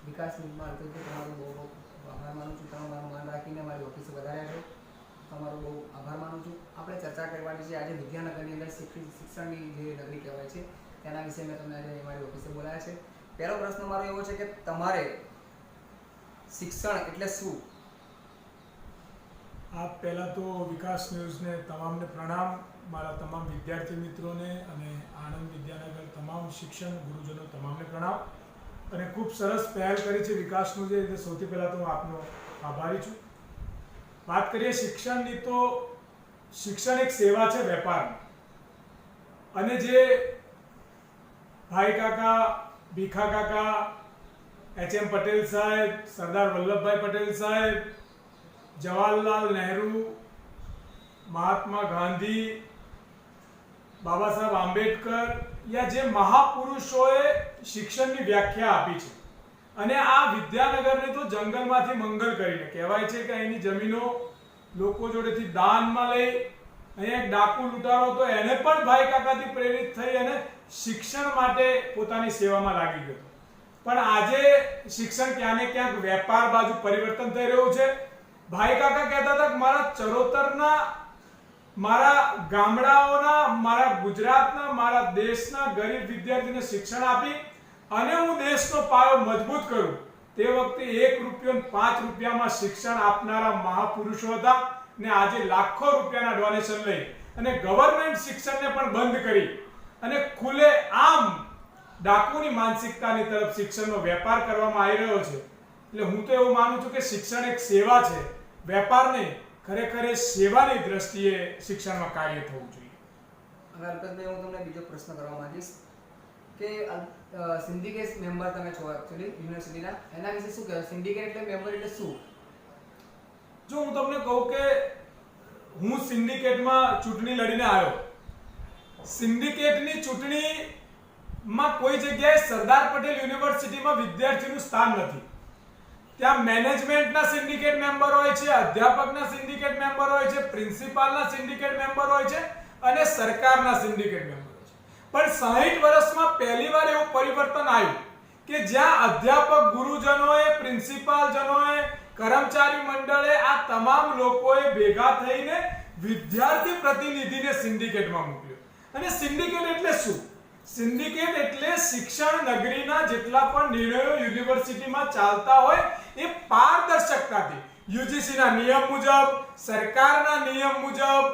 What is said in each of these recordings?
વિકાસ ન્યૂઝમાં અલ્પેશભાઈ તમારો બહુ બહુ આભાર માનું છું. તમે મારું માન રાખીને મારી ઓફિસે વધાર્યા છો, તમારો બહુ આભાર માનું છું. આપણે ચર્ચા કરવાની છે આજે વિદ્યાનગરની અંદર શિક્ષણની જે નગરી કહેવાય છે તેના વિશે મેં તમને આજે મારી ઓફિસે બોલાયા છે. પહેલો પ્રશ્ન મારો એવો છે કે તમારે શિક્ષણ એટલે શું? આપ પહેલાં તો વિકાસ ન્યૂઝને તમામને પ્રણામ, મારા તમામ વિદ્યાર્થી મિત્રોને અને આણંદ વિદ્યાનગર તમામ શિક્ષણ ગુરુજનો તમામને પ્રણામ. અને ખૂબ સરસ પહેલ કરી છે વિકાસ ન્યૂઝે, એટલે સૌથી પહેલાં તો હું આપનો આભારી છું. વાત કરીએ શિક્ષણની તો શિક્ષણ એક સેવા છે, વેપાર. અને જે ભાઈ કાકા, ભીખા કાકા, એચ.એમ. પટેલ સાહેબ, સરદાર વલ્લભભાઈ પટેલ સાહેબ, જવાહરલાલ નહેરુ, મહાત્મા ગાંધી, બાબા સાહેબ આંબેડકર, યા જે મહાપુરુષોએ શિક્ષણની વ્યાખ્યા આપી છે. અને આ વિદ્યાનગરને તો જંગલમાંથી મંગલ કરીને કહેવાય છે કે એની જમીનો લોકો જોડેથી દાનમાં લઈ અહીંયા એક ડાકુ લૂંટારો તો એને પણ ભાઈ કાકાથી પ્રેરિત થઈ અને શિક્ષણ માટે પોતાની સેવામાં લાગી ગયો. પણ આજે શિક્ષણ ક્યાં ને ક્યાંક વેપાર બાજુ પરિવર્તન થઈ રહ્યું છે. ભાઈ કાકા કહેતા હતા કે મારા ચરોતરના, મારા ગામડાઓના, મારા ગુજરાતના, મારા દેશના ગરીબ વિદ્યાર્થીને શિક્ષણ આપી અને હું દેશનો પાયો મજબૂત કરું. તે વખતે 1 રૂપિયો અને 5 રૂપિયામાં શિક્ષણ આપનારા મહાપુરુષો હતા. ને આજે લાખો રૂપિયાના ડોનેશન લઈ અને ગવર્નમેન્ટ શિક્ષણને પણ બંધ કરી અને ખુલ્લે આમ ડાકુની માનસિકતાની તરફ શિક્ષણનો વેપાર કરવામાં આવી રહ્યો છે. એટલે હું તો એવું માનું છું કે શિક્ષણ એક સેવા છે, વેપાર નહીં. ખરેખર એ સેવાની દ્રષ્ટિએ શિક્ષણમાં કાર્ય થવું જોઈએ. હવે અલ્પેશભાઈ, હું તમને બીજો પ્રશ્ન કરવા માંગીશ કે સિન્ડિકેટ મેમ્બર તમે છો એકચ્યુઅલી યુનિવર્સિટીના, એના વિશે શું કહેવાય? સિન્ડિકેટ એટલે મેમ્બર એટલે શું? જો હું તમને કહું કે હું સિન્ડિકેટમાં ચૂંટણી લડીને આવ્યો. સિન્ડિકેટની ચૂંટણીમાં કોઈ જગ્યાએ સરદાર પટેલ યુનિવર્સિટીમાં વિદ્યાર્થીનું સ્થાન નથી. ત્યાં મેનેજમેન્ટના સિન્ડિકેટ મેમ્બર હોય છે, અધ્યાપકના સિન્ડિકેટ મેમ્બર હોય છે, પ્રિન્સિપાલના સિન્ડિકેટ મેમ્બર હોય છે અને સરકારના સિન્ડિકેટ મેમ્બર હોય છે. પણ 60 વર્ષમાં પહેલીવાર એવું પરિવર્તન આવ્યું કે જ્યાં અધ્યાપક ગુરુજનોએ, પ્રિન્સિપાલજનોએ, કર્મચારી મંડળે, આ તમામ લોકોએ ભેગા થઈને વિદ્યાર્થી પ્રતિનિધિને સિન્ડિકેટમાં મોકલ્યો. અને સિન્ડિકેટ એટલે શું? સિન્ડિકેટ એટલે શિક્ષણ નગરીના જેટલા પણ નિર્ણયો યુનિવર્સિટીમાં ચાલતા હોય એ પારદર્શકતાથી યુજીસીના નિયમ મુજબ, સરકારના નિયમ મુજબ,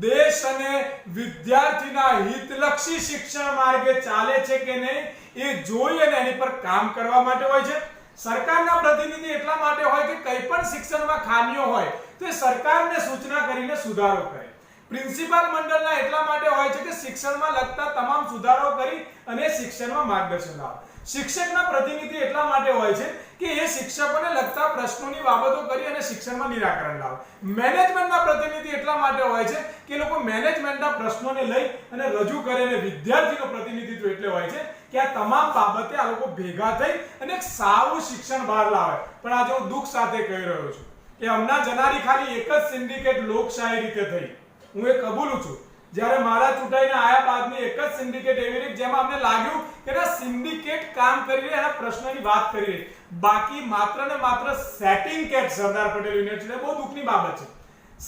દેશ અને વિદ્યાર્થીના હિતલક્ષી શિક્ષણ માર્ગે ચાલે છે કે નહીં એ જોઈ અને એની પર કામ કરવા માટે હોય છે. સરકારના પ્રતિનિધિ એટલા માટે હોય કે કંઈ પણ શિક્ષણમાં ખામીઓ હોય તો એ સરકારને સૂચના કરીને સુધારો કરે. પ્રિન્સિપાલ મંડળના એટલા માટે હોય છે કે શિક્ષણમાં લગતા તમામ સુધારો કરી અને શિક્ષણમાં માર્ગદર્શન લાવે. શિક્ષકના પ્રતિનિધિ એટલા માટે હોય છે કે એ શિક્ષકોને લગતા પ્રશ્નોની બાબતો કરી અને શિક્ષણમાં નિરાકરણ લાવે. મેનેજમેન્ટના પ્રતિનિધિ એટલા માટે હોય છે કે લોકો મેનેજમેન્ટના પ્રશ્નોને લઈ અને રજૂ કરે. અને વિદ્યાર્થીનો પ્રતિનિધિત્વ એટલે હોય છે કે આ તમામ બાબતે આ લોકો ભેગા થઈ અને એક સારું શિક્ષણ બહાર લાવે. પણ આજે હું દુઃખ સાથે કહી રહ્યો છું કે હમણાં જનારી ખાલી એક જ સિન્ડિકેટ લોકશાહી રીતે થઈ. હું એ કબૂલું છું. જ્યારે મારા ચૂંટાઈને આયા બાદની એક જ સિન્ડિકેટ એવી રહી જેમાં અમને લાગ્યું કે ના સિન્ડિકેટ કામ કરી રહી, એના પ્રશ્નની વાત કરી રહી. બાકી માત્ર ને માત્ર setting cat Sardar Patel university બહુ દુઃખની બાબત છે.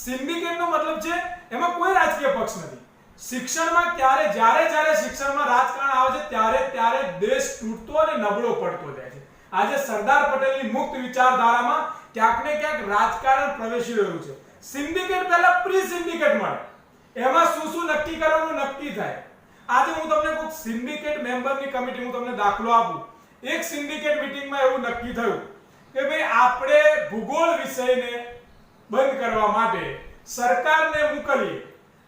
સિન્ડિકેટનો મતલબ છે એમાં કોઈ રાજકીય પક્ષ નથી. શિક્ષણમાં જ્યારે શિક્ષણમાં રાજકારણ આવે છે ત્યારે દેશ તૂટતો અને નબળો પડતો જાય છે. આજે સરદાર પટેલની મુક્ત વિચારધારામાં ક્યાંક ને ક્યાંક રાજકારણ પ્રવેશી રહ્યું છે. સિન્ડિકેટ પહેલા પ્રી સિન્ડિકેટ મળે, એમાં શું નક્કી કરવાનું નક્કી થાય. આજે હું તમને કોઈ સિન્ડિકેટ મેમ્બરની કમિટી, હું તમને દાખલો આપું. એક સિન્ડિકેટ મીટિંગમાં એવું નક્કી થયું કે ભાઈ આપણે ભૂગોળ વિષયને બંધ કરવા માટે સરકારને મોકલીએ.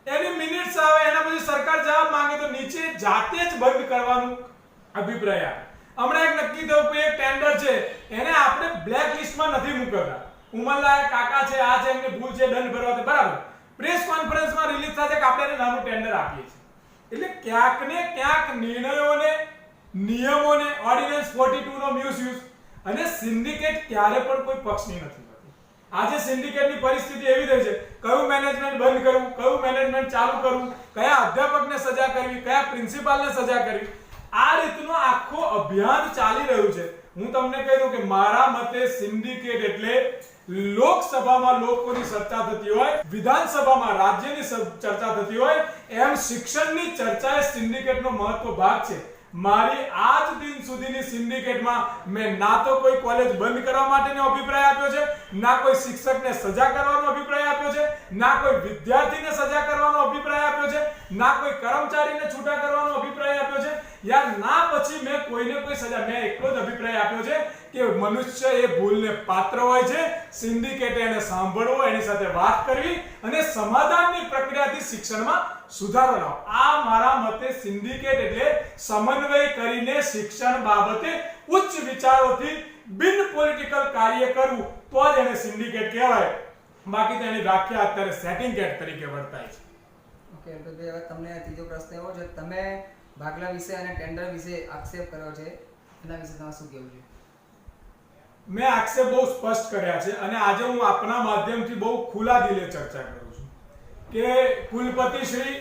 એની મિનિટ્સ આવે, એના પછી સરકાર જવાબ માંગે તો નીચે જાતે જ બંધ કરવાનું અભિપ્રાય આવે. હમણાં એક નક્કી થયું કે એક ટેન્ડર છે એને આપણે બ્લેક લિસ્ટમાં નથી મૂકતા. ઉમરલાયક કાકા છે, આ છે, એમને ભૂલ છે, દંડ ભરવા છે, બરાબર. પ્રેસ કોન્ફરન્સમાં રિલીઝ થાય છે કે આપણે એને નાનું ટેન્ડર આપીએ છીએ. એટલે ક્યાંક ને ક્યાંક નિર્ણયોને, નિયમોને, ઓર્ડિનન્સ 42 નો મિસયુઝ અને સિન્ડિકેટ ક્યારે પણ કોઈ પક્ષની નથી હોતી. આજે સિન્ડિકેટની પરિસ્થિતિ એવી થઈ છે, કયું મેનેજમેન્ટ બંધ કરવું, કયું મેનેજમેન્ટ ચાલુ કરવું, કયા અધ્યાપકને સજા કરવી, કયા પ્રિન્સિપાલને સજા કરવી, આ રીતનો આખો અભિયાન ચાલી રહ્યું છે. હું તમને કહી દઉં કે મારા મતે સિન્ડિકેટ એટલે લોકસભામાં લોકોની ચર્ચા થતી હોય, વિધાનસભામાં રાજ્યની ચર્ચા થતી હોય, એમ શિક્ષણની ચર્ચા એ સિન્ડિકેટનો મહત્વ ભાગ છે. મારી આજ દિન સુધીની સિન્ડિકેટમાં મેં ના તો કોઈ કોલેજ બંધ કરવા માટેનો અભિપ્રાય આપ્યો છે, ના કોઈ શિક્ષકને સજા કરવાનો અભિપ્રાય આપ્યો છે, ના કોઈ વિદ્યાર્થીને સજા કરવાનો અભિપ્રાય આપ્યો છે, ના કોઈ કર્મચારીને છૂટા કરવાનો અભિપ્રાય આપ્યો છે, યા ના પછી મેં કોઈને કોઈ સજા. મેં એટલો જ અભિપ્રાય આપ્યો છે કે મનુષ્ય એ ભૂલને પાત્ર હોય છે, સિન્ડિકેટે એને સાંભળવો, એની સાથે વાત કરવી અને સમાધાનની પ્રક્રિયાથી શિક્ષણમાં સુધારો લાવો. આ મારા મતે સિન્ડિકેટ એટલે સમન્વય કરીને શિક્ષણ બાબતે ઉચ્ચ વિચારોથી બિન પોલિટિકલ કાર્ય કરવું, તો જ એને સિન્ડિકેટ કહેવાય. બાકી તો એની વ્યાખ્યા અત્યારે સેટિંગ કેટ તરીકે વર્તાય છે. ઓકે, તો હવે તમને ત્રીજો પ્રશ્ન એવો છે, તમે ભાગલા વિશે અને ટેન્ડર વિશે આક્ષેપ કર્યો છે, એના વિશે તમારે શું કહેવું છે? મેં આક્ષેપ બહુ સ્પષ્ટ કર્યા છે અને આજે હું આપના માધ્યમથી બહુ ખુલ્લા દિલે ચર્ચા કરું છું કે કુલપતિ શ્રી,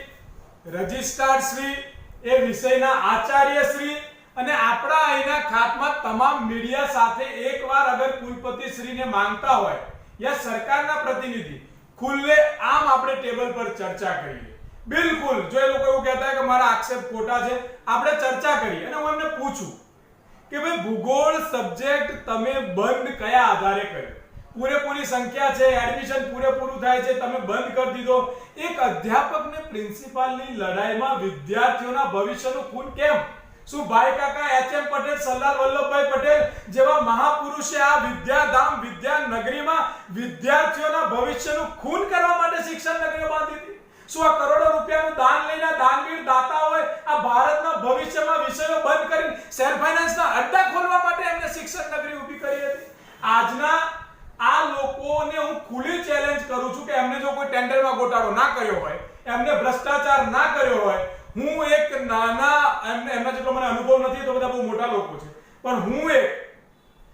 રજિસ્ટ્રાર શ્રી, એ વિષયના આચાર્ય શ્રી અને આપણા અહીંના ખાતમાં તમામ મીડિયા સાથે એકવાર અગર કુલપતિ શ્રીને માંગતા હોય યા સરકારના પ્રતિનિધિ ખુલ્લે આમ આપણે ટેબલ પર ચર્ચા કરીએ. બિલકુલ, જો એ લોકો એવું કહેતા હોય કે મારા આક્ષેપ ખોટા છે, આપણે ચર્ચા કરીએ અને હું એમને પૂછું કે ભાઈ ભૂગોળ સબ્જેક્ટ તમે બંધ કયા આધારે કર્યો? પૂરેપૂરી સંખ્યા છે, એડમિશન પૂરેપૂરું થાય છે, તમે બંધ કરી દીધો. એક અધ્યાપકને પ્રિન્સિપાલની લડાઈમાં વિદ્યાર્થીઓના ભવિષ્યનું ખૂન કેમ? શું ભાઈ કાકા એચ.એમ. પટેલ, સરદાર વલ્લભભાઈ પટેલ જેવા મહાપુરુષે આ વિદ્યાધામ વિદ્યાનગરીમાં વિદ્યાર્થીઓના ભવિષ્યનું ખૂન કરવા માટે શિક્ષણ નગરીઓ બાંધી હતી? શું આ કરોડો રૂપિયાનું દાન લઈને દાનવીર દાતા હોય આ ભારતના ભવિષ્યમાં વિષયો બંધ કરીને શેર ફાઇનાન્સના અડ્ડા ખોલવા માટે એમને શિક્ષણ નગરી ઊભી કરી હતી? આજના આ લોકોને હું ખુલ્લી ચેલેન્જ કરું છું કે એમને જો કોઈ ટેન્ડરમાં ગોટાળો ના કર્યો હોય, એમને ભ્રષ્ટાચાર ના કર્યો હોય, હું એક નાના એમના જેટલો મને અનુભવ નથી તો બધા બહુ મોટા લોકો છે, પણ હું એક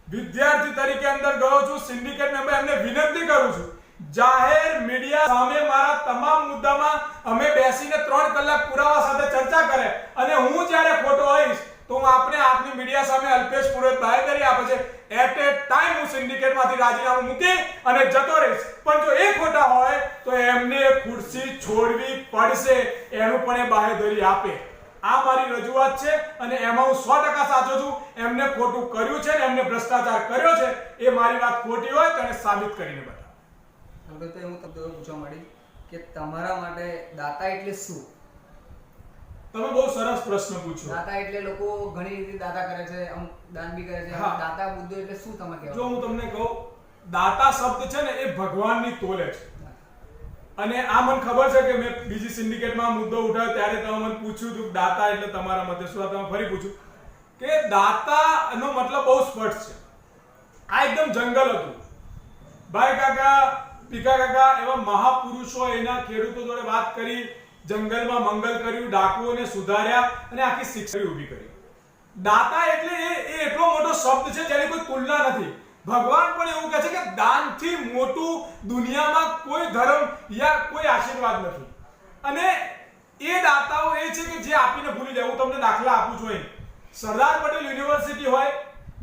વિદ્યાર્થી તરીકે અંદર ગયો છું, સિન્ડિકેટ મેમ્બર, એમને વિનંતી કરું છું જાહેર મીડિયા સામે મારા તમામ મુદ્દામાં અમે બેસીને 3 કલાક પુરાવા સાથે ચર્ચા કરે અને હું જ્યારે ખોટો હોઈશ તો હું આપને આપની મીડિયા સામે અલ્પેશ પુરોહિત બાહેધરી આપે છે એટ એ ટાઈમ હું સિન્ડિકેટમાંથી રાજીનામું મૂકી અને જતો રહીશ. પણ જો એ ખોટા હોય તો એમને ખુરશી છોડવી પડશે, એનું પણ એ બાહેધરી આપે. આ મારી રજૂઆત છે અને એમાં હું 100% સાચો છું. એમને ખોટું કર્યું છે ને એમને ભ્રષ્ટાચાર કર્યો છે, એ મારી વાત ખોટી હોય તો એને સાબિત કરીને બતાવો. હવે તો હું તમને પૂછવા માંડી કે તમારા માટે દાતા એટલે શું? તમે બહુ સરસ પ્રશ્ન પૂછ્યો. દાતા એટલે લોકો ઘણી રીતે દાતા કરે છે, અમુક દાન બી કરે છે. દાતા મુદ્દો એટલે શું તમે કહેવા? જો હું તમને કહું, દાતા શબ્દ છે ને એ ભગવાનની તોલે છે. અને આ મને ખબર છે કે મેં બીજી સિન્ડિકેટમાં મુદ્દો ઉઠાવ્યો ત્યારે તમે મને પૂછ્યું હતું દાતા એટલે તમારા મતે શું? તમે ફરી પૂછ્યું કે દાતાનો મતલબ બહુ સ્પષ્ટ છે. આ એકદમ જંગલ હતું. ભાઈ કાકા, પીકા કાકા એવા મહાપુરુષો એના ખેડૂતો જોડે વાત કરી, જંગલમાં મંગલ કર્યું, ડાકુઓને સુધાર્યા અને આખી શિક્ષણ ઊભી કરી. દાતા એટલે એ એટલો મોટો શબ્દ છે જેની કોઈ તુલના નથી. ભગવાન પણ એવું કહે છે કે દાનથી મોટું દુનિયામાં કોઈ ધર્મ યા કોઈ આશીર્વાદ નથી. અને એ દાતાઓ એ છે કે જે આપીને ભૂલી જાય. હું તમને દાખલા આપું છું. અહીં સરદાર પટેલ યુનિવર્સિટી હોય,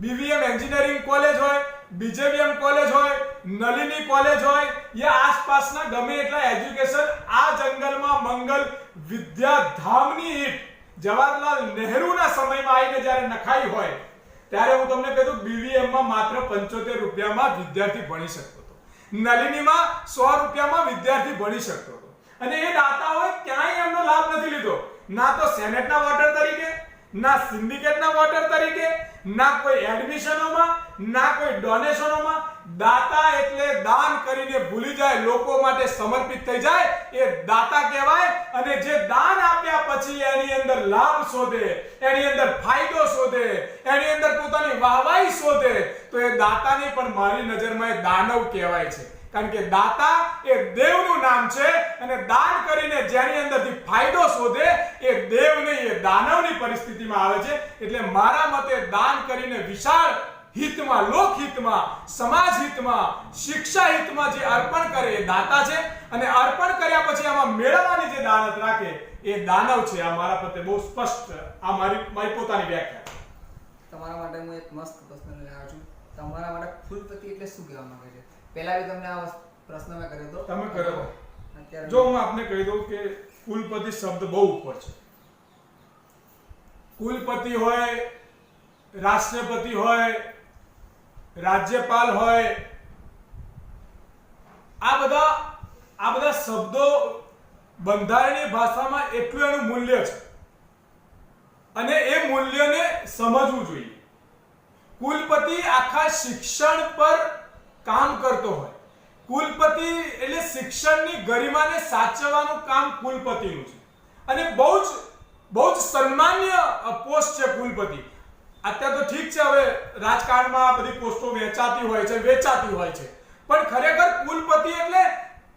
બીવીએમ એન્જિનિયરિંગ કોલેજ હોય, બીજેવીએમ કોલેજ હોય, નલિની કોલેજ હોય યા આસપાસના ગમે એટલા એજ્યુકેશન, આ જંગલમાં મંગલ વિદ્યાધામની ઈંટ જવાહરલાલ નહેરુના સમયમાં આવીને જ્યારે નખાઈ હોય ત્યારે હું તમને કહ્યું બીવીએમ માં માત્ર 75 રૂપિયામાં વિદ્યાર્થી ભણી શકતો હતો, નલિનીમાં 100 રૂપિયામાં વિદ્યાર્થી ભણી શકતો હતો. અને એ દાતાઓએ ક્યાંય એમનો લાભ નથી લીધો, ના તો સેનેટના વોટર તરીકે, ના સિન્ડિકેટના વોટર તરીકે, ના કોઈ એડમિશનોમાં, ના કોઈ ડોનેશનોમાં. દાતા એટલે દાન કરીને ભૂલી જાય, લોકો માટે સમર્પિત થઈ જાય, એ દાતા કહેવાય. અને જે દાન આપ્યા પછી એની અંદર લાભ શોધે, એની અંદર ફાયદો શોધે, એની અંદર પોતાની વાહવાઈ શોધે, તો એ દાતાને પણ મારી નજરમાં એ દાનવ કહેવાય છે. કારણ કે દાતા એ દેવનું નામ છે અને દાન કરીને જેની અંદરથી ફાયદો શોધે એ દેવ નહીં, એ દાનવની પરિસ્થિતિમાં આવે છે. એટલે મારા મતે દાન કરીને વિશાળ હિતમાં, લોકહિતમાં, સમાજ હિતમાં, શિક્ષા હિતમાં જે અર્પણ કરે એ દાતા છે. અને અર્પણ કર્યા પછી આમાં મેળવવાની જે દાનત રાખે એ દાનવ છે. આ મારા મતે બહુ સ્પષ્ટ, આ મારી પોતાની વ્યાખ્યા. તમારા માટે હું એક મસ્ત પ્રશ્ન લઈને આવ્યો છું. તમારા માટે કુલપતિ એટલે શું કહેવા માંગે છે? પહેલા બી તમને આ પ્રશ્ન મેં કર્યો હતો. તમે કર્યો. અત્યારે જો હું આપને કહી દઉં કે કુલપતિ શબ્દ બહુ ઉપર છે. કુલપતિ હોય, રાષ્ટ્રપતિ હોય, રાજ્યપાલ હોય, આ બધા શબ્દો બંધારણીય ભાષામાં એટલું એનું મૂલ્ય છે અને એ મૂલ્યને સમજવું જોઈએ. કુલપતિ આખા શિક્ષણ પર કામ કરતો હોય. કુલપતિ એટલે શિક્ષણની ગરિમાને સાચવવાનું કામ કુલપતિનું છે અને બહુ જ સન્માનીય પોસ્ટ છે કુલપતિ. અત્યારે તો ઠીક છે, હવે રાજકારણમાં આ બધી પોસ્ટો વેચાતી હોય છે, પણ ખરેખર કુલપતિ એટલે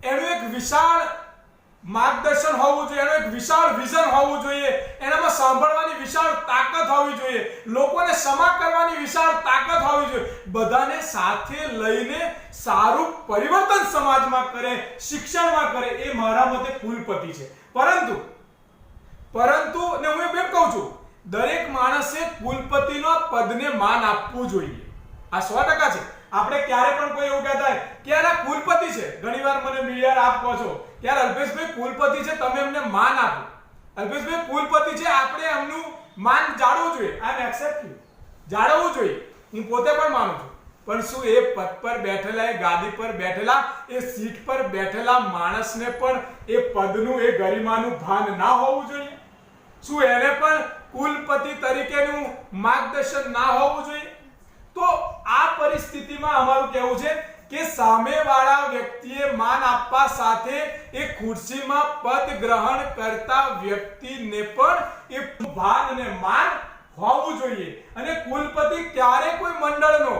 એનું એક વિશાળ માર્ગદર્શન હોવું જોઈએ, એનું એક વિશાળ વિઝન હોવું જોઈએ, એનામાં સાંભળવાની વિશાળ તાકાત હોવી જોઈએ, લોકોને ક્ષમા કરવાની વિશાળ તાકાત હોવી જોઈએ, બધાને સાથે લઈને સારું પરિવર્તન સમાજમાં કરે, શિક્ષણમાં કરે, એ મારા મતે કુલપતિ છે. પરંતુ ને હું એમ કહું છું, દરેક માણસે કુલપતિનો પદને માન આપવું જોઈએ. આ 100% છે. આપણે ક્યારે પણ કોઈ એવું કહેતા હોય કે યાર આ કુલપતિ છે, ઘણીવાર મને મીડિયા આપ કહો છો કે યાર અલ્પેશભાઈ કુલપતિ છે, તમે એમને માન આપો. અલ્પેશભાઈ કુલપતિ છે, આપણે એમનું માન જાળવવું જોઈએ. આઈ એમ એક્સેપ્ટિવ, જાળવવું જોઈએ, હું પોતે પણ માનું છું. પણ શું એ પદ પર બેઠેલા, એ ગાદી પર બેઠેલા, એ સીટ પર બેઠેલા માણસને પણ એ પદનું, એ ગરિમાનું ભાન ના હોવું જોઈએ? શું એને પણ કુલપતિ તરીકેનું માર્ગદર્શન ના હોવું જોઈએ? તો આ પરિસ્થિતિમાં અમારું કહેવું છે કે સામેવાળા વ્યક્તિએ માન આપવા સાથે એ ખુરશીમાં પદ ગ્રહણ કરતા વ્યક્તિને પણ એ ભાન અને માન હોવું જોઈએ. અને કુલપતિ ક્યારે કોઈ મંડળનો,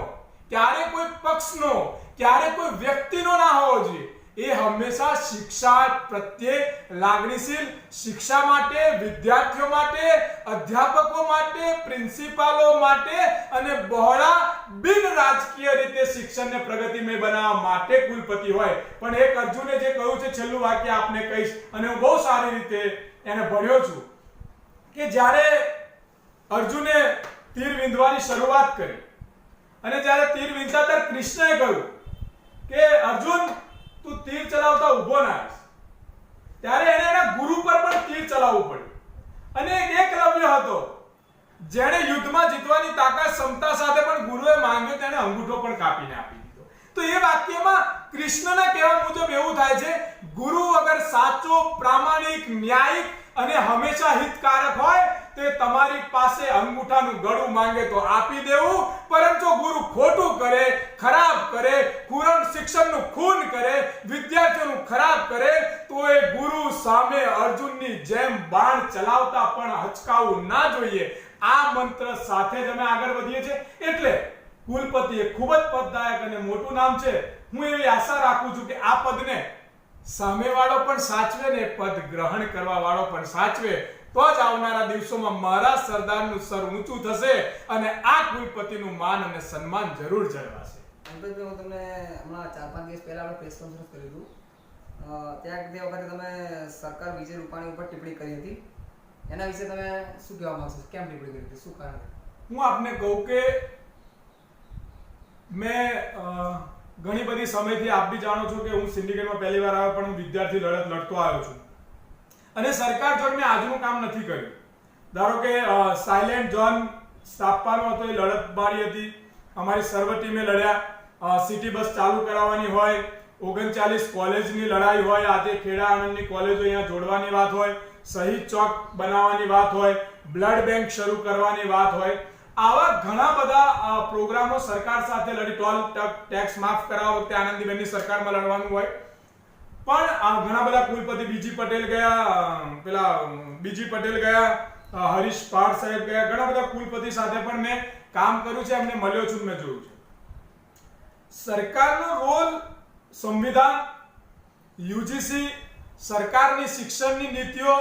ક્યારે કોઈ પક્ષનો, ક્યારે કોઈ વ્યક્તિનો ના હોવો જોઈએ. એ હંમેશા શિક્ષા પ્રત્યે લાગણીશીલ, શિક્ષા માટે, વિદ્યાર્થીઓ માટે, અધ્યાપકો માટે, પ્રિન્સિપાલો માટે અને બહોળા બિન રાજકીય રીતે શિક્ષણને પ્રગતિમય બનાવવા માટે કુલપતિ હોય. પણ એક અર્જુને જે કહ્યું છે, છેલ્લું વાક્ય આપને કહીશ અને હું બહુ સારી રીતે એને ભણ્યો છું કે જ્યારે અર્જુને તીર વિંધવાની શરૂઆત કરી અને જ્યારે તીર વિંધતા ત્યારે કૃષ્ણએ કહ્યું કે અર્જુન તું તીર ચલાવતા ઊભો ના રહીશ. ત્યારે એને એના ગુરુ પર પણ તીર ચલાવવું પડ્યું. અને એક એકલવ્ય હતો, જેણે યુદ્ધમાં જીતવાની તાકાત ક્ષમતા સાથે પણ ગુરુએ માંગ્યો, તેને અંગૂઠો પણ કાપીને આપી દીધો. તો એ વાક્યમાં કૃષ્ણના કહેવા મુજબ એવું થાય છે, ગુરુ અગર સાચો, પ્રામાણિક, ન્યાયિક અને હંમેશા હિતકારક હોય તો તમારી પાસે અંગૂઠાનું ગળું માંગે તો આપી દેવું. પરંતુ ગુરુ ખોટું કરે, ખરાબ કરે, શિક્ષણનું ખૂન કરે, વિદ્યાર્થીઓનું ખરાબ કરે, તો એ ગુરુ સામે અર્જુનની જેમ બાણ ચલાવતા પણ હચકાવું ના જોઈએ. આ મંત્ર સાથે જ અમે આગળ વધીએ છીએ. એટલે કુલપતિ એ ખૂબ જ પદદાયક અને મોટું નામ છે. હું એવી આશા રાખું છું કે આ પદને સામેવાળો પણ સાચવે ને પદ ગ્રહણ કરવા વાળો પણ સાચવે, તો જ આવનારા દિવસોમાં મારા સરદારનું સર ઊંચું થશે અને આ કુલપતિનું માન અને સન્માન જરૂર જળવાશે. અંકિતભાઈ, હું તમને હમણાં 4-5 દિવસ પહેલા આપણે પ્રેસ કોન્ફરન્સ કર્યું હતું, ત્યાં તે વખતે તમે સરકાર વિજય રૂપાણી ઉપર ટિપ્પણી કરી હતી. એના વિશે તમે શું કહેવા માંગશો? કેમ ટિપ્પણી કરી હતી, શું કારણ? હું આપને કહું કે મેં ઘણી બધી સમયથી આપ બી જાણો છો કે હું સિન્ડિકેટમાં પહેલી વાર આવ્યો, પણ હું વિદ્યાર્થી લડત લડતો આવ્યો છું અને સરકાર જોડે મેં આજનું કામ નથી કર્યું. ધારો કે સાયલેન્ટ ઝોન સ્થાપવાનો હતો, એ લડત મારી હતી. અમારી સર્વ ટીમે લડ્યા. સિટી બસ ચાલુ કરાવવાની હોય, 39 કોલેજની લડાઈ હોય, આજે ખેડા આણંદની કોલેજો અહીંયા જોડવાની વાત હોય, શહીદ ચોક બનાવવાની વાત હોય, બ્લડ બેંક શરૂ કરવાની વાત હોય, આવા ઘણા બધા પ્રોગ્રામો સરકાર સાથે લડી, ટોલ ટેક્સ માફ કરાવો તે આનંદીબેનની સરકારમાં લડવાનું હોય. પણ ઘણા બધા કુલપતિ બીજી પટેલ ગયા, હરીશ પાડ સાહેબ ગયા, ઘણા બધા કુલપતિ સાથે પણ મેં કામ કર્યું છે, એમને મળ્યો છું, મેં જોયું છે. સરકારનો રોલ સંવિધાન, યુજીસી, સરકારની શિક્ષણની નીતિઓ,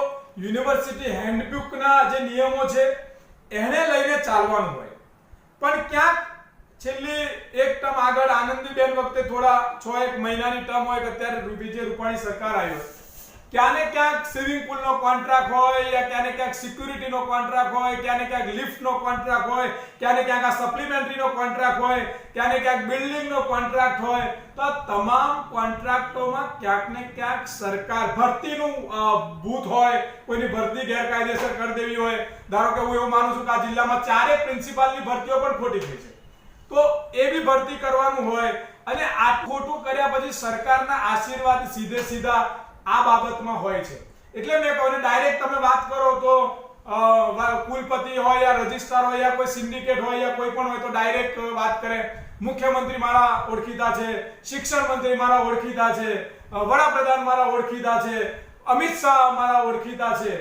યુનિવર્સિટી હેન્ડબુકના જે નિયમો છે એને લઈને ચાલવાનું હોય. પણ ક્યાંક છેલ્લી એક ટર્મ આગળ આનંદીબેન વખતે થોડા 6-1 મહિનાની ટર્મ હોય કે અત્યારે વિજય રૂપાણી સરકાર આવ્યો, ક્યાં ને ક્યાંક સ્વિમિંગ પુલનો કોન્ટ્રાક્ટ હોય, યા ક્યાં ને ક્યાંક સિક્યુરિટીનો કોન્ટ્રાક્ટ હોય, ક્યાં ને ક્યાંક લિફ્ટનો કોન્ટ્રાક્ટ હોય, ક્યાં ને ક્યાંક આ સપ્લિમેન્ટરીનો કોન્ટ્રાક્ટ હોય, ક્યાં ને ક્યાંક બિલ્ડિંગનો કોન્ટ્રાક્ટ હોય, તો આ તમામ કોન્ટ્રાક્ટોમાં ક્યાંક ને ક્યાંક સરકાર ભરતીનું ભૂત હોય, કોઈની ભરતી ગેરકાયદેસર કરી દેવી હોય. ધારો કે હું એવું માનું છું કે આ જિલ્લામાં 4 પ્રિન્સિપાલની ભરતીઓ પણ ખોટી થઈ છે, તો એ બી ભરતી કરવાનું હોય, અને આ ખોટું કર્યા પછી સરકારના આશીર્વાદ સીધે સીધા આ બાબતમાં હોય છે. એટલે મેં કહ્યું ડાયરેક્ટ તમે વાત કરો તો કુલપતિ હોય યા રજિસ્ટ્રાર હોય યા કોઈ સિન્ડિકેટ હોય યા કોઈ પણ હોય તો ડાયરેક્ટ વાત કરે. મુખ્યમંત્રી મારા ઓળખીતા છે, શિક્ષણ મંત્રી મારા ઓળખીતા છે, વડાપ્રધાન મારા ઓળખીતા છે, અમિત શાહ મારા ઓળખીતા છે.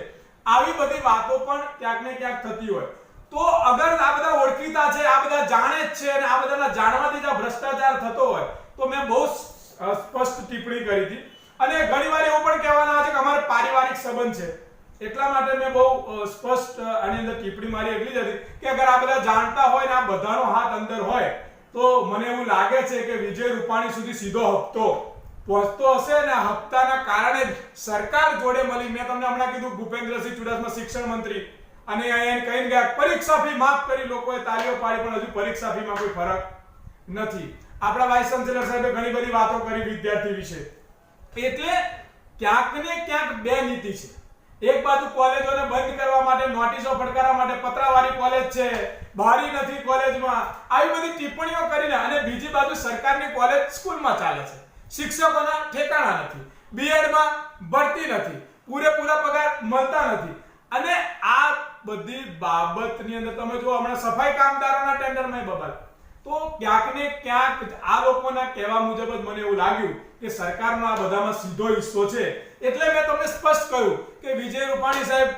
આવી બધી વાતો પણ ક્યાંક ને ક્યાંક થતી હોય. તો અગર આ બધા ઓળખીતા છે, આ બધા જાણે જ છે, અને આ બધાના જાણવાથી જ ભ્રષ્ટાચાર થતો હોય, તો મેં બહુ સ્પષ્ટ ટિપ્પણી કરી હતી. અને ઘણીવાર એવું પણ કહેવાના આવે છે કે અમારો પારિવારિક સંબંધ છે, એટલા માટે મેં બહુ સ્પષ્ટ આની અંદર ટિપ્પણી મારી એટલી જ હતી કે અગર આ બધા જાણતા હોય ને આ બધાનો હાથ અંદર હોય, તો મને એવું લાગે છે કે વિજય રૂપાણી સુધી સીધો હપ્તો પહોંચતો હશે, ને હપ્તાના કારણે જ સરકાર જોડે મળી. મેં તમને હમણાં કીધું ભૂપેન્દ્રસિંહ ચુડાસમા શિક્ષણ મંત્રી, અને અહીંયા કહીને ગયા પરીક્ષા ફી માફ કરી, લોકોએ તાળીઓ પાડી, પણ હજુ પરીક્ષા ફીમાં કોઈ ફરક નથી. આપણા વાઇસ ચાન્સેલર સાહેબે ઘણી બધી વાતો કરી વિદ્યાર્થી વિશે. એટલે ક્યાંક ને ક્યાંક બે નીતિ છે. એક બાજુ કોલેજોને બંધ કરવા માટે, નોટિસો ફટકારવા માટે પત્રાવાળી કોલેજ છે, બારી નથી કોલેજમાં, આવી બધી ટિપ્પણીઓ કરીને, અને બીજી બાજુ સરકારની કોલેજ સ્કૂલમાં ચાલે છે, શિક્ષકોના ઠેકાણા નથી, બીએડમાં ભરતી નથી, પૂરેપૂરા પગાર મળતા નથી. અને આ બધી બાબતની અંદર તમે જો હમણાં સફાઈ કામદારોના ટેન્ડરમાં બબાલ, તો ક્યાંક ને ક્યાંક આ લોકોના કહેવા મુજબ જ મને એવું લાગ્યું કે સરકારનો આ બધામાં સીધો હિસ્સો છે. એટલે મેં તમને સ્પષ્ટ કહ્યું કે વિજય રૂપાણી સાહેબ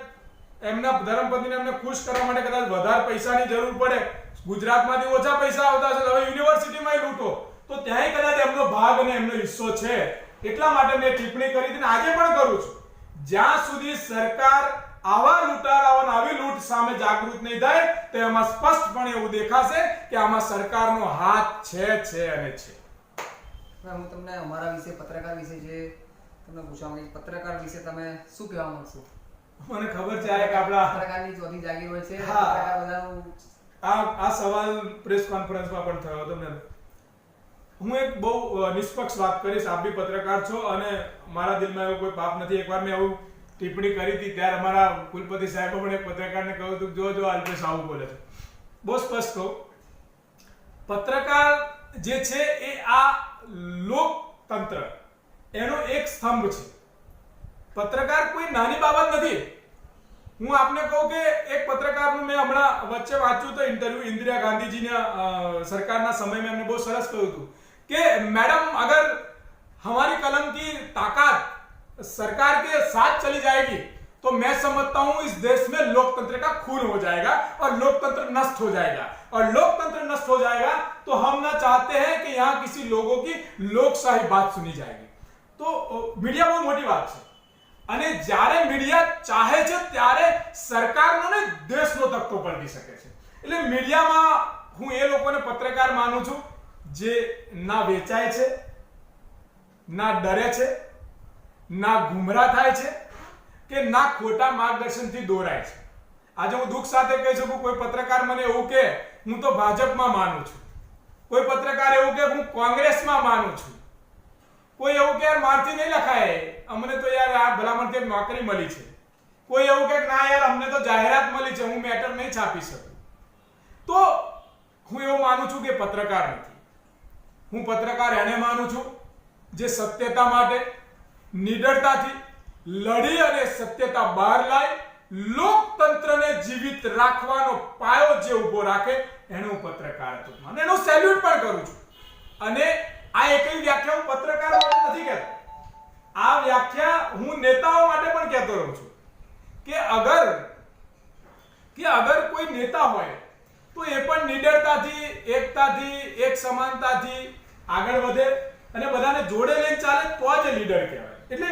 એમના ધર્મપત્નીને એમને ખુશ કરવા માટે કદાચ વધારે પૈસાની જરૂર પડે, ગુજરાતમાંથી ઓછા પૈસા આવતા છે, હવે યુનિવર્સિટીમાં લૂંટો, તો ત્યાંય કદાચ એમનો ભાગ અને એમનો હિસ્સો છે. એટલા માટે મેં ટિપ્પણી કરી હતી, આજે પણ કરું છું. જ્યાં સુધી સરકાર આવા લૂંટારાઓને આવી લૂંટ સામે જાગૃત નહીં થાય, તો એમાં સ્પષ્ટપણે એવું દેખાશે કે આમાં સરકારનો હાથ છે અને છે. હું તમને અમારા વિશે, પત્રકાર વિશે જે તમને પૂછવા માંગીશ, પત્રકાર વિશે તમે શું કહેવા માંગશો? મને ખબર છે કે આપણા પત્રકારની ચોથી જાગીર હોય છે, હા. પત્રકાર બધાનું આ સવાલ પ્રેસ કોન્ફરન્સમાં પણ થયો હતો. હું એક બહુ નિષ્પક્ષ વાત કરીશ. આપ બી પત્રકાર છો અને મારા દિલમાં એવું કોઈ પાપ નથી. એકવાર મેં આવું ટિપ્પણી કરી હતી, ત્યારે અમારા કુલપતિ સાહેબે પણ એક પત્રકારને કહ્યું હતું જો અલ્પેશ આવું બોલે છે. બહુ સ્પષ્ટ કહું, પત્રકાર જે છે એ આ લોકતંત્ર એનો એક સ્તંભ છે. પત્રકાર કોઈ નાની બાબત નથી. હું આપને કહું કે એક પત્રકારનું મેં હમણાં વચ્ચે વાંચ્યું તો ઇન્ટરવ્યુ, ઇન્દિરા ગાંધીજીના સરકારના સમયમાં એમને બહુ સરસ કહ્યું હતું કે मैडम अगर हमारी कलम की ताकत सरकार के साथ चली जाएगी तो मैं समझता हूं इस देश में लोकतंत्र का खून हो जाएगा और लोकतंत्र नष्ट हो जाएगा, और लोकतंत्र नष्ट हो जाएगा तो हम ना चाहते हैं कि यहाँ किसी लोगों की लोकशाही बात सुनी जाएगी. तो मीडिया બહુ મોટી વાત છે, અને જ્યારે મીડિયા ચાહે છે ત્યારે સરકારનો ને દેશનો તખ્તો પલટી શકે છે. એટલે મીડિયામાં હું એ લોકોને પત્રકાર માનું છું જે ના વેચાય છે, ના ડરે છે, ના ગુમરાહ થાય છે, કે ના ખોટા માર્ગદર્શનથી દોરાય છે. આજે હું દુઃખ સાથે કહી શકું, કોઈ પત્રકાર મને એવું કે હું તો ભાજપમાં માનું છું, કોઈ પત્રકાર એવું કે હું કોંગ્રેસમાં માનું છું, કોઈ એવું કે મારથી નહીં લખાય, અમને તો યાર આ ભલામણથી નોકરી મળી છે, કોઈ એવું કે ના યાર અમને તો જાહેરાત મળી છે, હું મેટર નહીં છાપી શકું. તો હું એવું માનું છું કે પત્રકાર નથી. હું પત્રકાર એને માનું છું જે સત્યતા માટે નિડરતાથી લડી અને સત્યતા બહાર લાવી લોકતંત્રને જીવિત રાખવાનો પાયો જે ઊભો રાખે એને હું પત્રકાર છું, અને એનો સેલ્યુટ પણ કરું છું. અને આ એકલી વ્યાખ્યા હું પત્રકાર માટે નથી કહેતો, આ વ્યાખ્યા હું નેતાઓ માટે પણ કહેતો રહું છું કે અગર કોઈ નેતા હોય તો એ પણ નિડરતાથી, એકતાથી, એક સમાનતાથી આગળ વધે અને બધાને જોડે લઈને ચાલે તો જ લીડર કહેવાય. એટલે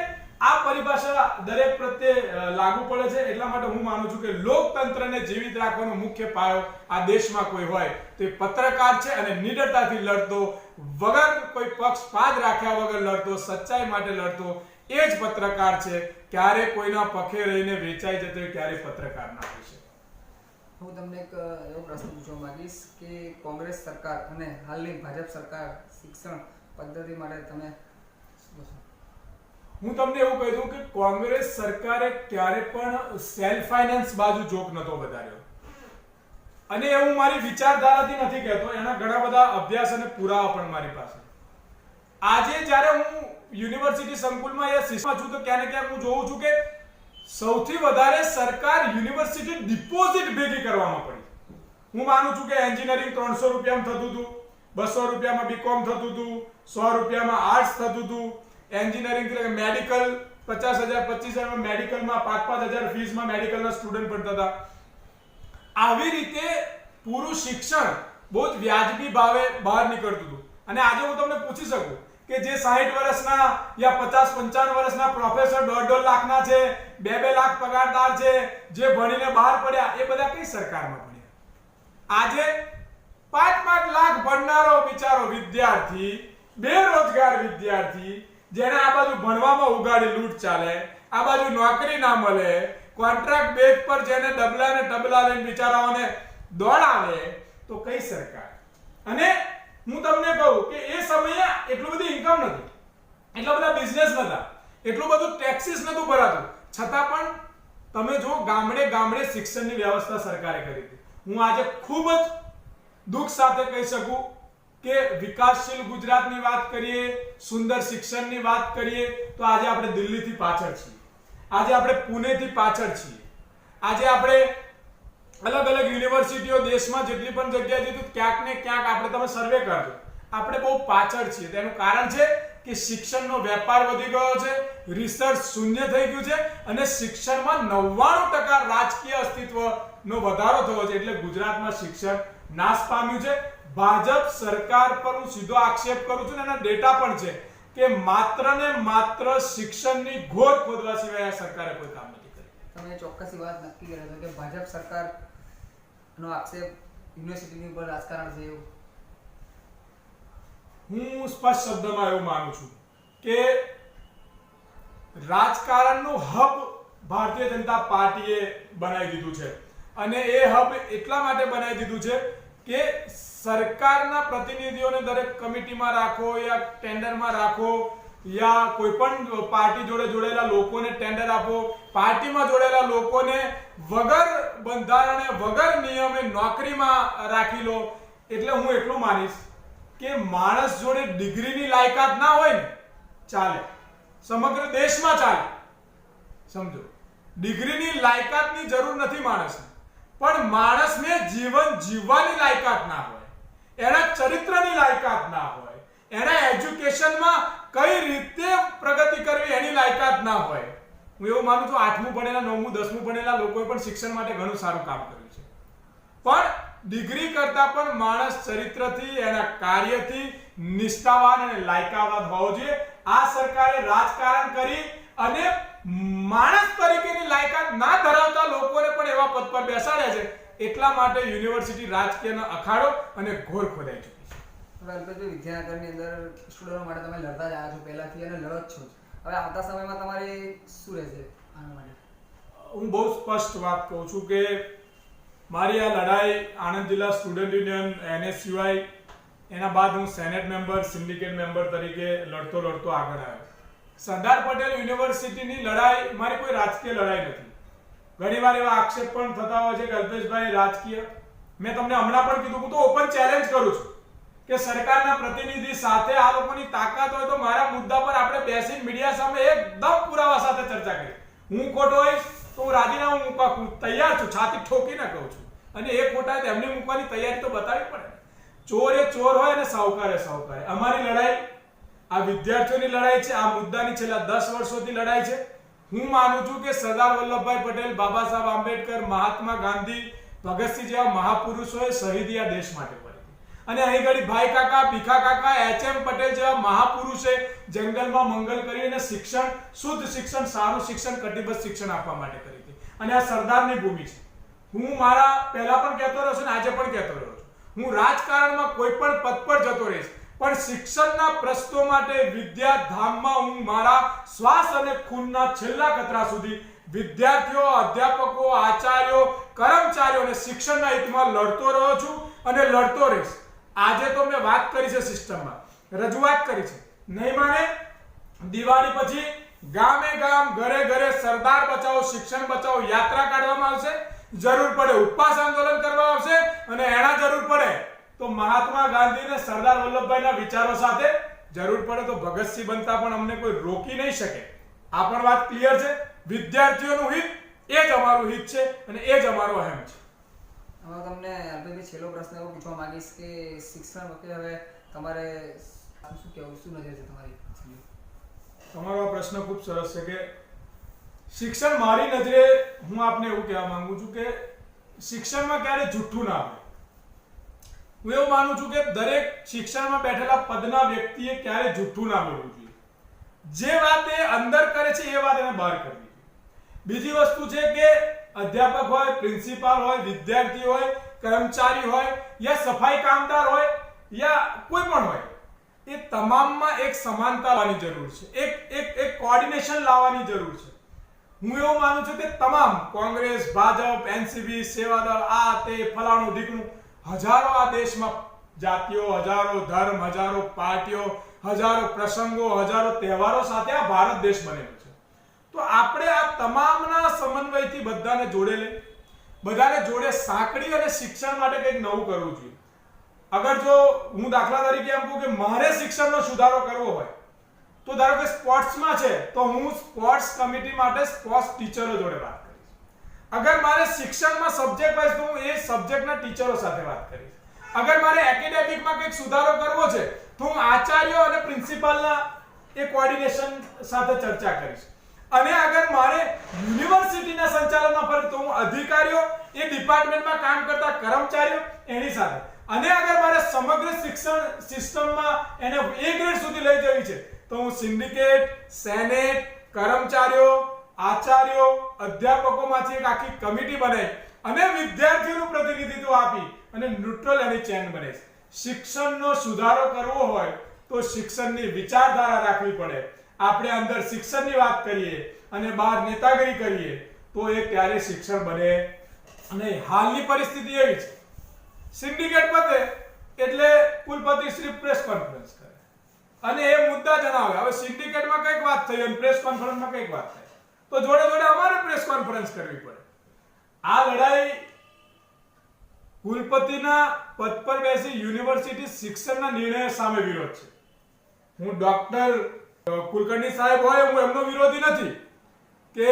આ પરિભાષા દરેક પ્રત્યે લાગુ પડે છે. એટલા માટે હું માનું છું કે લોકતંત્રને જીવિત રાખવાનો મુખ્ય પાયો આ દેશમાં કોઈ હોય તો એ પત્રકાર છે, અને નિડરતાથી લડતો, વગર કોઈ પક્ષપાત રાખ્યા વગર લડતો, સચ્ચાઈ માટે લડતો એ જ પત્રકાર છે. ક્યારે કોઈના પખે રહીને વેચાઈ જતો એ ક્યારે પત્રકાર ના હોય છે. હું તમને એક એવો પ્રશ્ન પૂછવા માંગીશ કે કોંગ્રેસ સરકાર અને હાલની ભાજપ સરકાર શિક્ષણ પદ્ધતિ માટે તમે હું તમને એવું કહી દઉં કે કોંગ્રેસ સરકારે ક્યારે પણ સેલ્ફ ફાઇનાન્સ બાજુ જોક નતો વધાર્યો, અને એવું મારી વિચારધારાથી નથી કહેતો, એના ઘણા બધા અભ્યાસ અને પુરાવા પણ મારી પાસે. આજે જ્યારે હું યુનિવર્સિટી સંકુલમાં યા શિક્ષમાં છું તો ક્યાંક ને ક્યાંક હું જોઉં છું કે સૌથી વધારે સરકાર યુનિવર્સિટી ડિપોઝિટ ભેગી કરવામાં પડી. હું માનું છું કે એન્જિનિયરિંગ 300 રૂપિયામાં થતું હતું, 200 રૂપિયામાં બીકોમ થતું હતું, 100 રૂપિયામાં આર્ટ્સ થતું હતું. એન્જિનિયરિંગ એટલે મેડિકલ 50,000 25,000 મેડિકલમાં 5,000 ફીસમાં મેડિકલના સ્ટુડન્ટ ભણતા હતા. આવી રીતે પૂરું શિક્ષણ બહુ જ વ્યાજબી ભાવે બહાર નીકળતું હતું. અને આજે હું તમને પૂછી શકું કે જે 60 વર્ષના યા 50-55 વર્ષના પ્રોફેસર 1.5 લાખના છે, 2-2 લાખ પગારદાર છે, જે ભણીને બહાર પડ્યા, એ બધા કઈ સરકારમાં ભણ્યા? આજે 5-5 લાખ ભણનારો બિચારો વિદ્યાર્થી, બેરોજગાર વિદ્યાર્થી, જેને આ બાજુ ભણવામાં ઉગાડી લૂંટ ચાલે, આ બાજુ નોકરી ના મળે, કોન્ટ્રાક્ટ બેઝ પર જેને ડબલા ને ટબલા લઈને બિચારાઓને દોડાવે, તો કઈ સરકાર? અને હું તમને કહું કે એ સમયે એટલું બધી ઇન્કમ નથી, એટલા બધા બિઝનેસ નતા, એટલું બધું ટેક્સીસ નતું ભરાતું, છતાં પણ તમે જો ગામડે ગામડે શિક્ષણની વ્યવસ્થા સરકારે કરી હતી. હું આજે ખૂબ જ દુઃખ સાથે કહી શકું કે વિકાસશીલ ગુજરાતની વાત કરીએ, સુંદર શિક્ષણની વાત કરીએ, તો આજે આપણે દિલ્હીથી પાછળ છીએ, આજે આપણે પુણેથી પાછળ છીએ, આજે આપણે અલગ અલગ યુનિવર્સિટીઓ દેશમાં જેટલી પણ જગ્યાએ જઈએ તો ક્યાંક ને ક્યાંક આપણે તમે સર્વે કરજો, આપણે બહુ પાછળ છીએ. તેનું કારણ છે કે શિક્ષણનો વેપાર વધી ગયો છે, રિસર્ચ શૂન્ય થઈ ગયું છે, અને શિક્ષણમાં 99% રાજકીય અસ્તિત્વનો વધારો થયો છે. એટલે ગુજરાતમાં શિક્ષણ નાશ પામ્યું છે. ભાજપ સરકાર પર હું સીધો આક્ષેપ કરું છું, અને એના ડેટા પણ છે કે માત્ર ને માત્ર શિક્ષણની ઘોર ખોદવા સિવાય આ સરકારે કોઈ કામ નથી કર્યું. તમે ચોક્કસ વાત નક્કી કર્યો છો કે ભાજપ સરકારનો આક્ષેપ યુનિવર્સિટીની ઉપર રાજકારણ છે એવું? હું સ્પષ્ટ શબ્દમાં એવું માનું છું કે રાજકારણનું હબ ભારતીય જનતા પાર્ટીએ બનાવી દીધું છે, અને એ હબ એટલા માટે બનાવી દીધું છે કે સરકારના પ્રતિનિધિઓને દરેક કમિટીમાં રાખો યા ટેન્ડરમાં રાખો, યા કોઈ પણ પાર્ટી જોડે જોડેલા લોકોને ટેન્ડર આપો, પાર્ટીમાં જોડેલા લોકોને વગર બંધારણે વગર નિયમે નોકરીમાં રાખી લો. એટલે હું એટલું માનીશ કે માણસ જોડે ડિગ્રીની લાયકાત ના હોય ને ચાલે, સમગ્ર દેશમાં ચાલે. સમજો, ડિગ્રીની લાયકાતની જરૂર નથી માણસને, પણ માણસને જીવન જીવવાની લાયકાત ના હોય, એના ચરિત્રની લાયકાત ના હોય, એના એજ્યુકેશનમાં કઈ રીતે પ્રગતિ કરવી એની લાયકાત ના હોય. હું એવું માનું છું 8મું ભણેલા 9મું 10મું ભણેલા લોકોએ પણ શિક્ષણ માટે ઘણું સારું કામ કર્યું છે, પણ ડિગ્રી કરતા પણ માણસ ચરિત્રથી, એના કાર્યથી નિષ્ઠાવાન અને લાયકાવાન હોવો જોઈએ. આ સરકારે રાજકારણ કરી અને માણસ તરીકેની લાયકાત ના ધરાવતા લોકોને પણ એવા પદ પર બેસાડ્યા છે. એટલા માટે યુનિવર્સિટી રાજકીયનો અખાડો અને ઘોર ખોદાઈ ચૂકી છે. હવે અલ્પેશભાઈ, વિદ્યાનગરની અંદર સ્ટુડન્ટો માટે તમે લડતા જ આવ્યા છો પહેલાથી અને લડો જ છો. હવે આવતા સમયમાં તમારે શું રહેશે આના માટે? હું બહુ સ્પષ્ટ વાત કહું છું કે મારી આ લડાઈ આણંદ જિલ્લા સ્ટુડન્ટ યુનિયન NSUI, એના બાદ હું સેનેટ મેમ્બર, સિન્ડિકેટ મેમ્બર તરીકે લડતો આગળ આવ્યો. સરદાર પટેલ યુનિવર્સિટીની લડાઈ મારી કોઈ રાજકીય લડાઈ નથી. ઘણીવાર એવા આક્ષેપ પણ થતા હોય છે કે અલ્પેશભાઈ રાજકીય. મેં તમને હમણાં પણ કીધું, હું તો ઓપન ચેલેન્જ કરું છું કે સરકારના પ્રતિનિધિ સાથે આ લોકોની તાકાત હોય તો મારા મુદ્દા પર આપણે બેસીને મીડિયા સામે એકદમ પુરાવા સાથે ચર્ચા કરીએ. હું ખોટો હોઈશ તો હું રાજીનામું મૂકવા તૈયાર છું, છાતી ઠોકીને કહું છું, અને એ ખોટા એમને મૂકવાની તૈયારી તો બતાવવી પડે. ચોર એ ચોર હોય અને સાહુકાર એ સાહુકાર. અમારી લડાઈ આ વિદ્યાર્થીઓની લડાઈ છે, આ મુદ્દાની છેલ્લા 10 વર્ષોથી લડાઈ છે. હું માનું છું કે સરદાર વલ્લભભાઈ પટેલ, બાબા સાહેબ આંબેડકર, મહાત્મા ગાંધી, ભગતસિંહ જેવા મહાપુરુષોએ શહીદી આ દેશ માટે કરી હતી, અને અહીં ઘડી ભાઈ કાકા, ભીખા કાકા, HM પટેલ જેવા મહાપુરુષે જંગલમાં મંગલ કરી અને શિક્ષણ, શુદ્ધ શિક્ષણ, સારું શિક્ષણ, કટિબદ્ધ શિક્ષણ આપવા માટે કરી હતી. અને આ સરદારની ભૂમિ છે. હું મારા પહેલા પણ કહેતો રહ્યો છું અને આજે પણ કહેતો રહ્યો છું, હું રાજકારણમાં કોઈ પણ પદ પર જતો રહીશ, પણ શિક્ષણના પ્રશ્નો માટે વિદ્યાધામમાં હું મારા શ્વાસ અને ખૂનના છેલ્લા કતરા સુધી વિદ્યાર્થીઓ, અધ્યાપકો, આચાર્યો, કર્મચારીઓ અને શિક્ષણના હિતમાં લડતો રહ્યો છું અને લડતો રહીશ. આજે તો મેં વાત કરી છે, સિસ્ટમમાં રજૂઆત કરી છે. નહીં માને, દિવાળી પછી ગામે ગામ, ઘરે ઘરે સરદાર બચાવો, શિક્ષણ બચાવો યાત્રા કાઢવામાં આવશે. જરૂર પડે ઉપવાસ આંદોલન કરવામાં આવશે અને એના જરૂર પડે તો મહાત્મા ગાંધી અને સરદાર વલ્લભભાઈના વિચારો સાથે જરૂર પડે તો ભગતસિંહ બનતા પણ અમને કોઈ રોકી નહીં શકે. આ પણ વાત ક્લિયર છે. વિદ્યાર્થીઓનું હિત એ જ અમારું હિત છે અને એ જ અમારો અહેમ છે. હવે તમને અલ્પેશભાઈ છેલ્લો પ્રશ્ન એવો પૂછવા માંગીશ કે શિક્ષણ વખતે હવે તમારે શું કહેવું, શું નજર છે તમારી? તમારો આ પ્રશ્ન ખૂબ સરસ છે કે શિક્ષણ મારી નજરે હું આપને એવું કહેવા માંગુ છું કે શિક્ષણમાં ક્યારે જૂઠું ના આવે. હું એવું માનું છું કે દરેક શિક્ષણમાં બેઠેલા પદના વ્યક્તિએ ક્યારે જૂઠું ના બોલવું જોઈએ. જે વાત એ અંદર કરે છે એ વાત એને બહાર કરવી જોઈએ. બીજી વસ્તુ છે કે અધ્યાપક હોય, પ્રિન્સિપાલ હોય, વિદ્યાર્થી હોય, કર્મચારી હોય યા સફાઈ કામદાર હોય યા કોઈ પણ હોય, એ તમામમાં એક સમાનતા લાવવાની જરૂર છે. એક કોઓર્ડિનેશન લાવવાની જરૂર છે. હું એવું માનું છું કે તમામ કોંગ્રેસ, ભાજપ, એનસીપી, સેવાદળ, આ તે ફલાણું ઢીકણું, હજારો આ દેશમાં જાતિઓ, હજારો ધર્મ, હજારો પાર્ટીઓ, હજારો પ્રસંગો, હજારો તહેવારો સાથે આ ભારત દેશ બનેલો છે. તો આપણે આ તમામના સમન્વયથી બધાને જોડે લઈ, બધાને જોડે સાંકળી અને શિક્ષણ માટે કંઈક નવું કરવું જોઈએ. અગર જો હું દાખલા તરીકે એમ કહું કે મારે શિક્ષણનો સુધારો કરવો હોય તો ધારો કે સ્પોર્ટ્સમાં છે તો હું સ્પોર્ટ્સ કમિટી માટે સ્પોર્ટ્સ ટીચરો જોડે વાત કરીશ. અગર મારે શિક્ષણમાં સબ્જેક્ટ વાઇઝ તો હું એ સબ્જેક્ટના ટીચરો સાથે વાત કરીશ. અગર મારે એકેડેમિકમાં કંઈક સુધારો કરવો છે તો હું આચાર્યો અને પ્રિન્સિપાલના એ કોઓર્ડિનેશન સાથે ચર્ચા કરીશ. અને અગર મારે યુનિવર્સિટીના સંચાલનમાં ફરક તો હું અધિકારીઓ, એ ડિપાર્ટમેન્ટમાં કામ કરતા કર્મચારીઓ એની સાથે. અને અગર મારે સમગ્ર શિક્ષણ સિસ્ટમમાં એને A ગ્રેડ સુધી લઈ જવી છે તો હું સિન્ડિકેટ, સેનેટ, કર્મચારીઓ, આચાર્યો, અધ્યાપકોમાંથી એક આખી કમિટી બનાવી અને વિદ્યાર્થીઓનું પ્રતિનિધિત્વ આપી અને ન્યુટ્રલ એની ચેન બનાવીશ. શિક્ષણનો સુધારો કરવો હોય તો શિક્ષણની વિચારધારા રાખવી પડે. આપણે અંદર શિક્ષણની વાત કરીએ અને બહાર નેતાગીરી કરીએ તો એ ક્યારે શિક્ષણ બને નહીં. હાલની પરિસ્થિતિ એવી છે, સિન્ડિકેટ પતે એટલે કુલપતિ શ્રી પ્રેસ કોન્ફરન્સ કરે અને એ મુદ્દા જણાવે. હવે સિન્ડિકેટમાં કઈક વાત થઈ અને પ્રેસ કોન્ફરન્સમાં કઈક વાત થઈ તો જોડે જોડે અમારે પ્રેસ કોન્ફરન્સ કરવી પડે. આ લડાઈ કુલપતિના પદ પર બેસી યુનિવર્સિટી શિક્ષણના નિર્ણય સામે વિરોધ છે. હું ડોક્ટર કુલકર્ણી સાહેબ હોય, હું એમનો વિરોધી નથી કે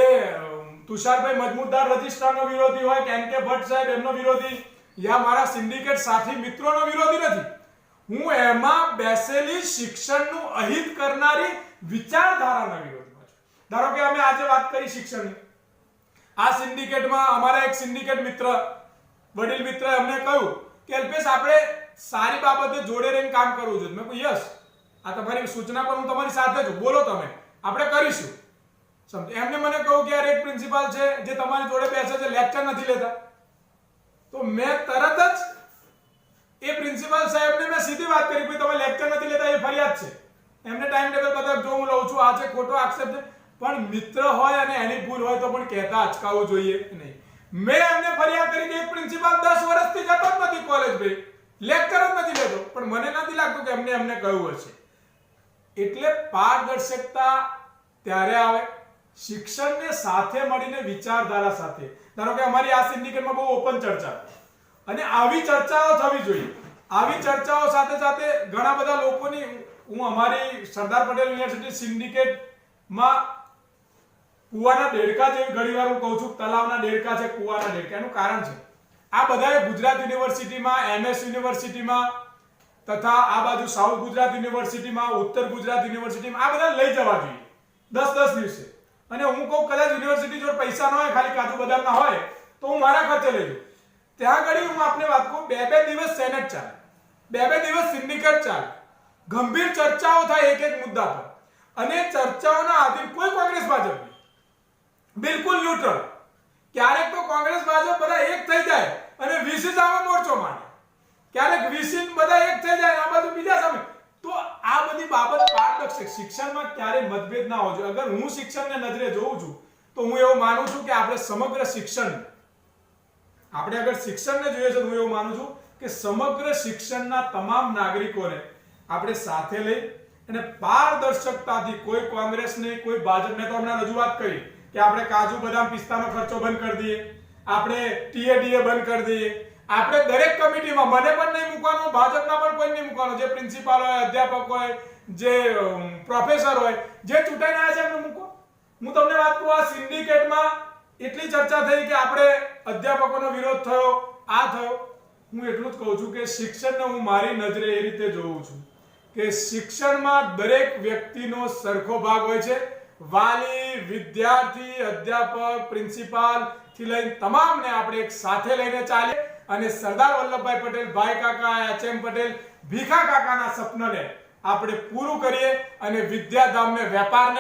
તુષારભાઈ મજમુદાર રજિસ્ટ્રારનો વિરોધી હોય કે એન કે ભટ્ટ સાહેબ એમનો વિરોધી યા મારા સિન્ડિકેટ સાથી મિત્રોનો વિરોધી નથી. હું એમાં બેસેલી શિક્ષણનું અહિત કરનારી વિચારધારાના વિરોધમાં છું. ધારો કે અમે આજે વાત કરી શિક્ષણની, આ સિન્ડિકેટમાં અમારા એક સિન્ડિકેટ મિત્ર, વડીલ મિત્ર અમને કહ્યું કે અલ્પેશ આપણે સારી બાબતે જોડે રહીને કામ કરવું જોઈએ. મેં કહ્યું યસ, આ તમારી સૂચના પર હું તમારી સાથે છું, બોલો તમે, આપણે કરીશું. સમજ. એમને મને કહ્યું કે યાર એક પ્રિન્સિપાલ છે જે તમારી જોડે બેસે છે, લેક્ચર નથી લેતા. તો મેં તરત જ એ પ્રિન્સિપાલ સાહેબને મેં સીધી વાત કરી કે તમે લેક્ચર નથી લેતા એ ફરિયાદ છે. એમને ટાઈમ ટેબલ બતાવ, જો હું લઉં છું આ છે, ખોટો આક્ષેપ છે, પણ મિત્ર હોય અને એની ભૂલ હોય તો પણ કહેતા અચકાવવું જોઈએ નહીં. મેં એમને ફરિયાદ કરી કે એક પ્રિન્સિપાલ 10 વર્ષથી જતો જ નથી કોલેજ, ભાઈ લેક્ચર જ નથી લેતો, પણ મને નથી લાગતું કે એમને કહ્યું હશે. એટલે પારદર્શકતા ત્યારે આવે શિક્ષણને સાથે મળીને વિચારધારા સાથે. ધારો કે અમારી આ સિન્ડિકેટમાં બહુ ઓપન ચર્ચા અને આવી ચર્ચાઓ થવી જોઈએ. આવી ચર્ચાઓ સાથે સાથે ઘણા બધા લોકોની, હું અમારી સરદાર પટેલ યુનિવર્સિટી સિન્ડિકેટમાં કુવાના દેડકા જેવી ઘણીવાર હું કહું છું, તલાવના દેડકા છે, કુવાના દેડકા. એનું કારણ છે આ બધાએ ગુજરાત યુનિવર્સિટીમાં, એમએસ યુનિવર્સિટીમાં તથા આ બાજુ સાઉથ ગુજરાત યુનિવર્સિટીમાં, ઉત્તર ગુજરાત યુનિવર્સિટીમાં આ બધા લઈ જવા જોઈએ 10-10 દિવસે. અને હું કહું કદાચ યુનિવર્સિટી જોડે પૈસા ન હોય, ખાલી કાજુ બદામ ના હોય તો હું મારા ખર્ચે લઈ જાઉં. ત્યાં આગળ હું આપને વાત કહું, 2-2 દિવસ સેનેટ ચાલે, 2-2 દિવસ સિન્ડિકેટ ચાલે, ગંભીર ચર્ચાઓ થાય એક મુદ્દા પર અને ચર્ચાઓના આધીન કોઈ કોંગ્રેસ ભાજપ બિલકુલ ન્યુટ્રલ. ક્યારેક તો કોંગ્રેસ ભાજપ બધા એક થઈ જાય અને વીસી સામે મોરચો માંડે, ક્યારેક વીસી બધા એક થઈ જાય આ બાજુ બીજા સામે, શિક્ષણમાં ક્યારેય મતભેદ ના હોવો જોઈએ. અગર હું શિક્ષણને નજરે જોઉં છું તો હું એવું માનું છું કે આપણે સમગ્ર શિક્ષણ, આપણે અગર શિક્ષણને જોઈએ છે તો હું એવું માનું છું કે સમગ્ર શિક્ષણના તમામ નાગરિકોને આપણે સાથે લઈ અને પારદર્શકતાથી, કોઈ કોંગ્રેસ નહીં, કોઈ ભાજપ, મેં તો હમણાં રજૂઆત કરી કે આપણે કાજુ બદામ પિસ્તાનો ખર્ચો બંધ કરી દઈએ, આપણે ટીએડીએ બંધ કરી દઈએ, આપણે દરેક કમિટીમાં મને પણ નહીં મૂકવાનો, ભાજપના પણ કોઈ નહીં મૂકવાનો, જે પ્રિન્સિપાલ હોય, અધ્યાપક હોય, જે પ્રોફેસર હોય, જે ચૂંટાઈને આવ્યા છે એમને મૂકો. હું તમને વાત કહું, આ સિન્ડિકેટમાં એટલી ચર્ચા થઈ કે આપણે અધ્યાપકોનો વિરોધ થયો, આ થયો. હું એટલું જ કહું છું કે શિક્ષણને હું મારી નજરે એ રીતે જોઉં છું કે શિક્ષણમાં દરેક વ્યક્તિનો સરખો ભાગ હોય છે. વાલી, વિદ્યાર્થી, અધ્યાપક, પ્રિન્સિપાલ થી લઈને તમામને આપણે એક સાથે લઈને ચાલીએ અને સરદાર વલ્લભભાઈ પટેલ, ભાઈ કાકા, એચ.એમ. પટેલ, ભીખા કાકાના સપનાને આપણે પૂરું કરીએ અને વિદ્યાધામને, વેપારને